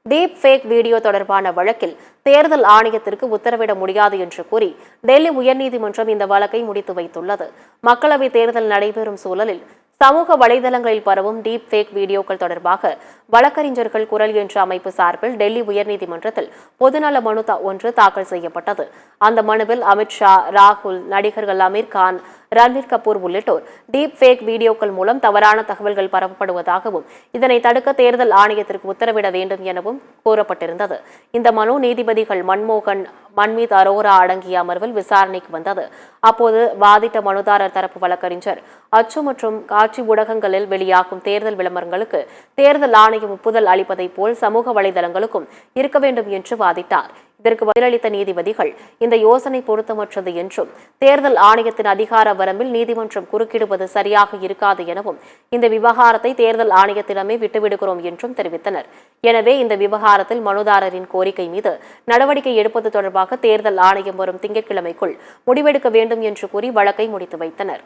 Deep fake video தொடர்பான வழக்கில் தேர்தல் ஆணையத்திற்கு உத்தரவிட முடியாது என்று கூறி டெல்லி உயர்நீதிமன்றம் இந்த வழக்கை முடித்து வைத்துள்ளது. மக்களவைத் தேர்தல் நடைபெறும் சூழலில் சமூக வலைதளங்களில் பரவும் டீப் ஃபேக் வீடியோக்கள் தொடர்பாக வழக்கறிஞர்கள் குரல் என்ற அமைப்பு சார்பில் டெல்லி உயர்நீதிமன்றத்தில் பொதுநல மனு ஒன்று தாக்கல் செய்யப்பட்டது. அந்த மனுவில் அமித்ஷா, ராகுல், நடிகர்கள் அமீர் கான், ரன்வீர் கபூர் உள்ளிட்டோர் டீப் ஃபேக் வீடியோக்கள் மூலம் தவறான தகவல்கள் பரப்பப்படுவதாகவும் இதனை தடுக்க தேர்தல் ஆணையத்திற்கு உத்தரவிட வேண்டும் எனவும் கோரப்பட்டிருந்தது. இந்த மனு நீதிபதிகள் மன்மோகன், மன்மீத் அரோரா அடங்கிய அமர்வில் விசாரணைக்கு வந்தது. அப்போது வாதிட்ட மனுதாரர் தரப்பு வழக்கறிஞர் அச்சு மற்றும் காட்சி ஊடகங்களில் வெளியாகும் தேர்தல் விளம்பரங்களுக்கு தேர்தல் ஆணையம் ஒப்புதல் அளிப்பதைப் போல் சமூக வலைதளங்களுக்கும் இருக்க வேண்டும் என்று வாதிட்டார். இதற்கு பதிலளித்த நீதிபதிகள் இந்த யோசனை பொருத்தமற்றது என்றும் தேர்தல் ஆணையத்தின் அதிகார வரம்பில் நீதிமன்றம் குறுக்கிடுவது சரியாக இருக்காது எனவும் இந்த விவகாரத்தை தேர்தல் ஆணையத்திடமே விட்டுவிடுகிறோம் என்றும் தெரிவித்தனர். எனவே இந்த விவகாரத்தில் மனுதாரரின் கோரிக்கை மீது நடவடிக்கை எடுப்பது தொடர்பாக தேர்தல் ஆணையம் வரும் திங்கட்கிழமைக்குள் முடிவெடுக்க வேண்டும் என்று கூறி வழக்கை முடித்து வைத்தனர்.